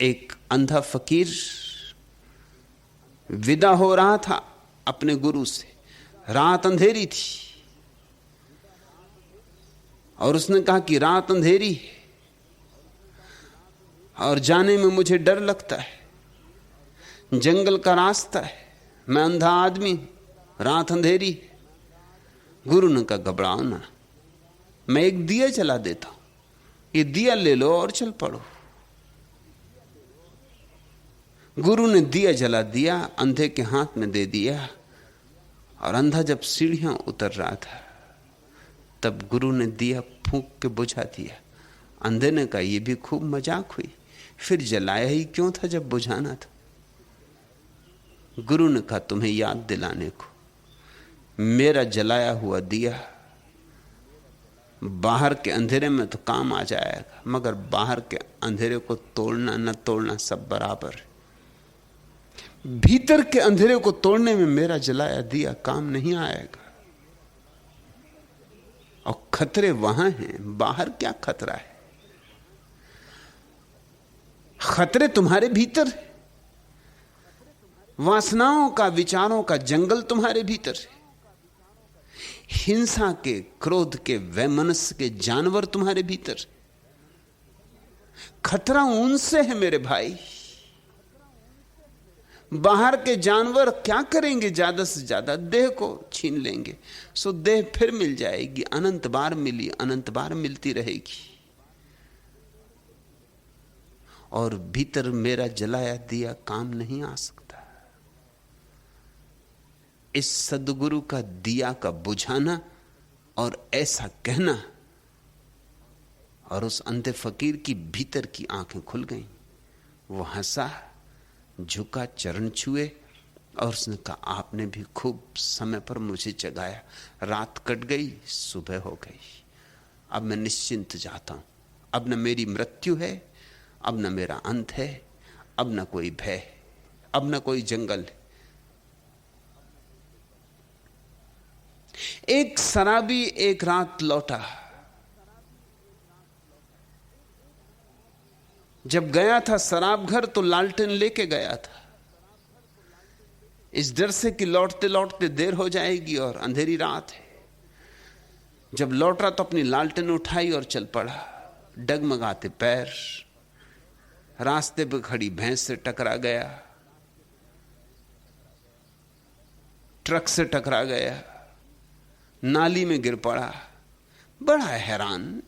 एक अंधा फकीर विदा हो रहा था अपने गुरु से। रात अंधेरी थी और उसने कहा कि रात अंधेरी है और जाने में मुझे डर लगता है, जंगल का रास्ता है, मैं अंधा आदमी, रात अंधेरी है। गुरु ने कहा घबराओ ना, मैं एक दिया जला देता हूं, ये दिया ले लो और चल पड़ो। गुरु ने दिया जला दिया, अंधे के हाथ में दे दिया और अंधा जब सीढ़ियां उतर रहा था तब गुरु ने दिया फूंक के बुझा दिया। अंधे ने कहा यह भी खूब मजाक हुई, फिर जलाया ही क्यों था जब बुझाना था। गुरु ने कहा तुम्हें याद दिलाने को, मेरा जलाया हुआ दिया बाहर के अंधेरे में तो काम आ जाएगा, मगर बाहर के अंधेरे को तोड़ना न तोड़ना सब बराबर है। भीतर के अंधेरे को तोड़ने में मेरा जलाया दिया काम नहीं आएगा। और खतरे वहां हैं, बाहर क्या खतरा है? खतरे तुम्हारे भीतर है। वासनाओं का, विचारों का जंगल तुम्हारे भीतर है। हिंसा के, क्रोध के, वैमनस्य के जानवर तुम्हारे भीतर है। खतरा उनसे है मेरे भाई। बाहर के जानवर क्या करेंगे? ज्यादा से ज्यादा देह को छीन लेंगे, सो देह फिर मिल जाएगी, अनंत बार मिली, अनंत बार मिलती रहेगी। और भीतर मेरा जलाया दिया काम नहीं आ सकता। इस सद्गुरु का दिया का बुझाना और ऐसा कहना, और उस अंधे फकीर की भीतर की आंखें खुल गईं। वो हंसा, झुका, चरण छुए और उसने कहा आपने भी खूब समय पर मुझे जगाया। रात कट गई, सुबह हो गई, अब मैं निश्चिंत जाता हूं। अब न मेरी मृत्यु है, अब न मेरा अंत है, अब न कोई भय, अब न कोई जंगल है। एक शराबी एक रात लौटा। जब गया था शराब घर तो लालटेन लेके गया था, इस डर से कि लौटते लौटते देर हो जाएगी और अंधेरी रात है। जब लौट रहा तो अपनी लालटेन उठाई और चल पड़ा। डगमगाते पैर, रास्ते पे खड़ी भैंस से टकरा गया, ट्रक से टकरा गया, नाली में गिर पड़ा। बड़ा हैरान,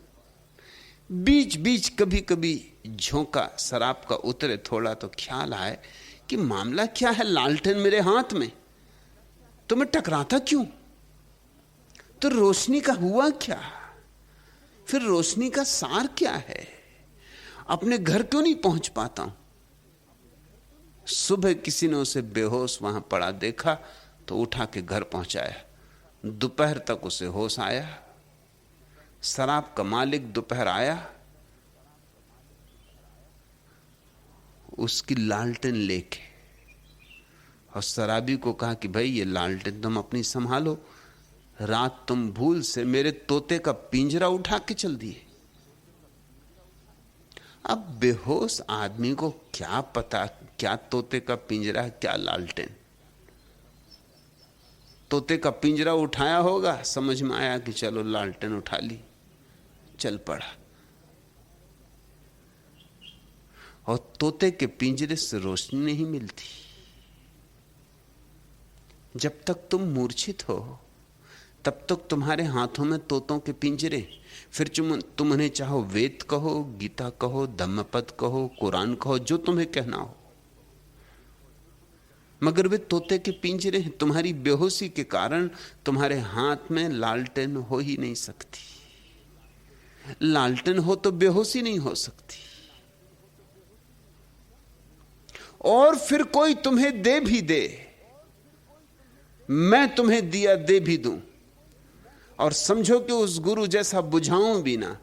बीच बीच कभी कभी झोंका शराब का उतरे थोड़ा तो ख्याल आए कि मामला क्या है, लालटेन मेरे हाथ में, तो मैं टकराता क्यों? तो रोशनी का हुआ क्या? फिर रोशनी का सार क्या है? अपने घर क्यों नहीं पहुंच पाता हूं? सुबह किसी ने उसे बेहोश वहां पड़ा देखा तो उठा के घर पहुंचाया। दोपहर तक उसे होश आया। शराब का मालिक दोपहर आया, उसकी लालटेन लेके, और शराबी को कहा कि भाई ये लालटेन तुम अपनी संभालो, रात तुम भूल से मेरे तोते का पिंजरा उठा के चल दिए। अब बेहोश आदमी को क्या पता क्या तोते का पिंजरा, क्या लालटेन। तोते का पिंजरा उठाया होगा, समझ में आया कि चलो लालटेन उठा ली, चल पड़ा। और तोते के पिंजरे से रोशनी नहीं मिलती। जब तक तुम मूर्छित हो तब तक तुम्हारे हाथों में तोतों के पिंजरे। फिर तुम उन्हें चाहो वेद कहो, गीता कहो, धम्मपद कहो, कुरान कहो, जो तुम्हें कहना हो, मगर वे तोते के पिंजरे हैं। तुम्हारी बेहोशी के कारण तुम्हारे हाथ में लालटेन हो ही नहीं सकती। लालटेन हो तो बेहोशी नहीं हो सकती। और फिर कोई तुम्हें दे भी दे, मैं तुम्हें दिया दे भी दूं, और समझो कि उस गुरु जैसा बुझाऊं भी ना,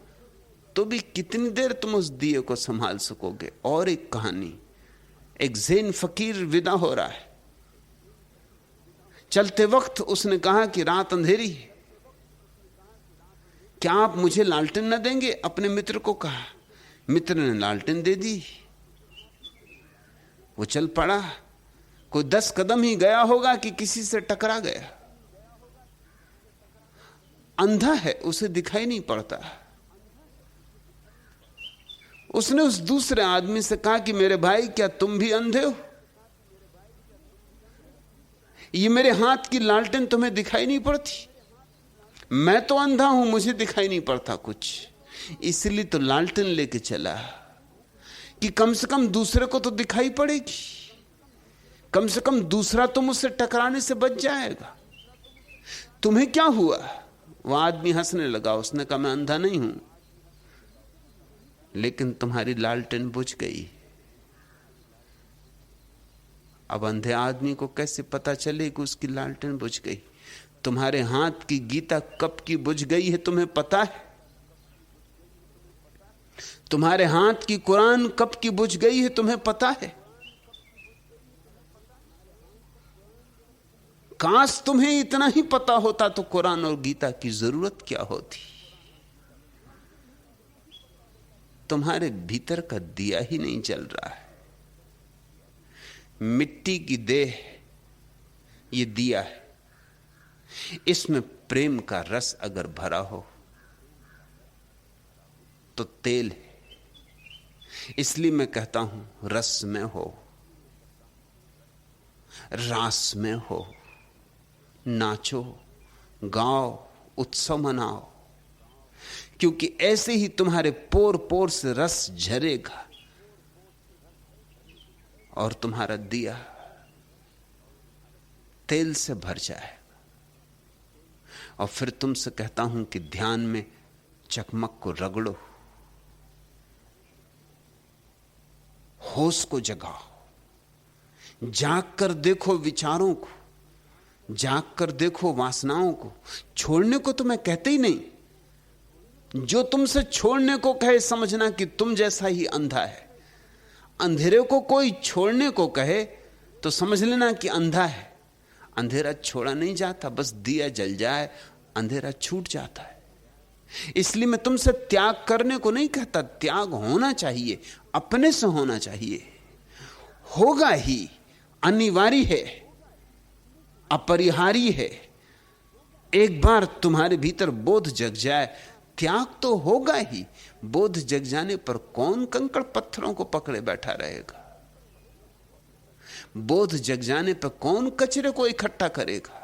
तो भी कितनी देर तुम उस दिए को संभाल सकोगे। और एक कहानी, एक ज़ैन फकीर विदा हो रहा है। चलते वक्त उसने कहा कि रात अंधेरी है, क्या आप मुझे लालटेन न देंगे? अपने मित्र को कहा। मित्र ने लालटेन दे दी। वो चल पड़ा, कोई 10 कदम ही गया होगा कि किसी से टकरा गया। अंधा है, उसे दिखाई नहीं पड़ता। उसने उस दूसरे आदमी से कहा कि मेरे भाई, क्या तुम भी अंधे हो? ये मेरे हाथ की लालटेन तुम्हें दिखाई नहीं पड़ती? मैं तो अंधा हूं, मुझे दिखाई नहीं पड़ता कुछ। इसलिए तो लालटेन लेके चला कि कम से कम दूसरे को तो दिखाई पड़ेगी, कम से कम दूसरा तो मुझसे टकराने से बच जाएगा। तुम्हें क्या हुआ? वह आदमी हंसने लगा। उसने कहा, मैं अंधा नहीं हूं, लेकिन तुम्हारी लालटेन बुझ गई। अब अंधे आदमी को कैसे पता चले कि उसकी लालटेन बुझ गई? तुम्हारे हाथ की गीता कब की बुझ गई है तुम्हें पता है? तुम्हारे हाथ की कुरान कब की बुझ गई है तुम्हें पता है? काश तुम्हें इतना ही पता होता तो कुरान और गीता की जरूरत क्या होती। तुम्हारे भीतर का दिया ही नहीं जल रहा है। मिट्टी की देह ये दिया है, इसमें प्रेम का रस अगर भरा हो तो तेल है। इसलिए मैं कहता हूं, रस में हो, रास में हो, नाचो, गाओ, उत्सव मनाओ, क्योंकि ऐसे ही तुम्हारे पोर पोर से रस झरेगा और तुम्हारा दिया तेल से भर जाएगा। और फिर तुमसे कहता हूं कि ध्यान में चकमक को रगड़ो, होश को जगाओ, जाग कर देखो विचारों को, जाग कर देखो वासनाओं को। छोड़ने को तो मैं कहते ही नहीं। जो तुमसे छोड़ने को कहे समझना कि तुम जैसा ही अंधा है। अंधेरे को कोई छोड़ने को कहे तो समझ लेना कि अंधा है। अंधेरा छोड़ा नहीं जाता, बस दिया जल जाए अंधेरा छूट जाता है। इसलिए मैं तुमसे त्याग करने को नहीं कहता, त्याग होना चाहिए, अपने से होना चाहिए, होगा ही, अनिवार्य है, अपरिहार्य है। एक बार तुम्हारे भीतर बोध जग जाए, त्याग तो होगा ही। बोध जग जाने पर कौन कंकड़ पत्थरों को पकड़े बैठा रहेगा? बोध जग जाने पर कौन कचरे को इकट्ठा करेगा?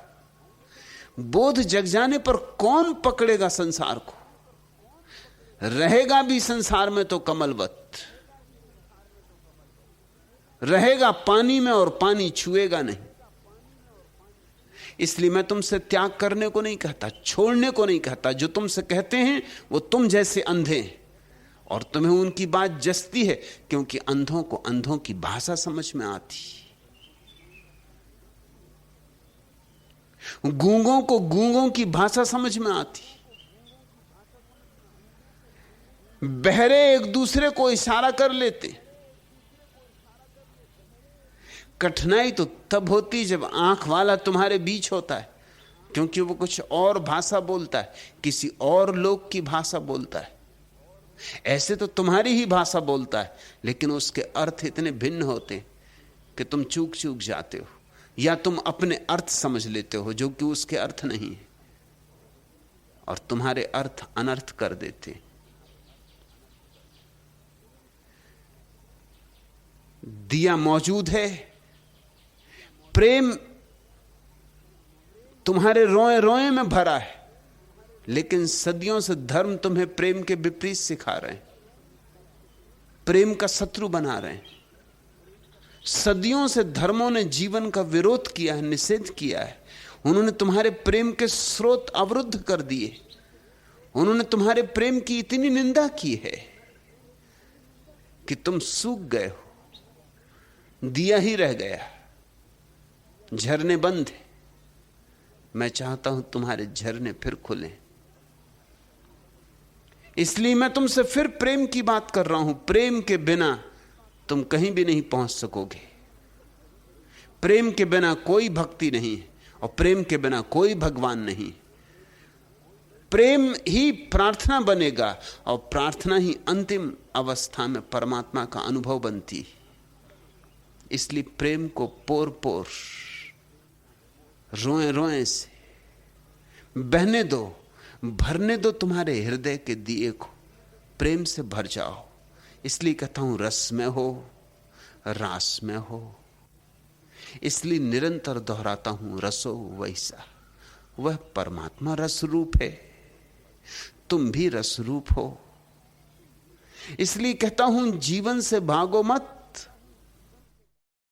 बोध जग जाने पर कौन पकड़ेगा संसार को? रहेगा भी संसार में तो कमलवत रहेगा, पानी में, और पानी छुएगा नहीं। इसलिए मैं तुमसे त्याग करने को नहीं कहता, छोड़ने को नहीं कहता। जो तुमसे कहते हैं वो तुम जैसे अंधे हैं, और तुम्हें उनकी बात जचती है, क्योंकि अंधों को अंधों की भाषा समझ में आती, गूंगों को गूंगों की भाषा समझ में आती। बहरे एक दूसरे को इशारा कर लेते। कठिनाई तो तब होती जब आंख वाला तुम्हारे बीच होता है, क्योंकि वो कुछ और भाषा बोलता है, किसी और लोग की भाषा बोलता है। ऐसे तो तुम्हारी ही भाषा बोलता है, लेकिन उसके अर्थ इतने भिन्न होते हैं कि तुम चूक चूक जाते हो, या तुम अपने अर्थ समझ लेते हो जो कि उसके अर्थ नहीं है, और तुम्हारे अर्थ अनर्थ कर देते। दिया मौजूद है, प्रेम तुम्हारे रोए रोए में भरा है, लेकिन सदियों से धर्म तुम्हें प्रेम के विपरीत सिखा रहे हैं, प्रेम का शत्रु बना रहे हैं। सदियों से धर्मों ने जीवन का विरोध किया है, निषेध किया है। उन्होंने तुम्हारे प्रेम के स्रोत अवरुद्ध कर दिए। उन्होंने तुम्हारे प्रेम की इतनी निंदा की है कि तुम सूख गए हो, दिया ही रह गया, झरने बंद है। मैं चाहता हूं तुम्हारे झरने फिर खुलें। इसलिए मैं तुमसे फिर प्रेम की बात कर रहा हूं। प्रेम के बिना तुम कहीं भी नहीं पहुंच सकोगे। प्रेम के बिना कोई भक्ति नहीं है, और प्रेम के बिना कोई भगवान नहीं। प्रेम ही प्रार्थना बनेगा, और प्रार्थना ही अंतिम अवस्था में परमात्मा का अनुभव बनती है। इसलिए प्रेम को पोर पोर, रोए रोए से बहने दो, भरने दो तुम्हारे हृदय के दिए को, प्रेम से भर जाओ। इसलिए कहता हूं रस में हो, रास में हो। इसलिए निरंतर दोहराता हूं रसो वैसा, वह परमात्मा रस रूप है, तुम भी रस रूप हो। इसलिए कहता हूं जीवन से भागो मत,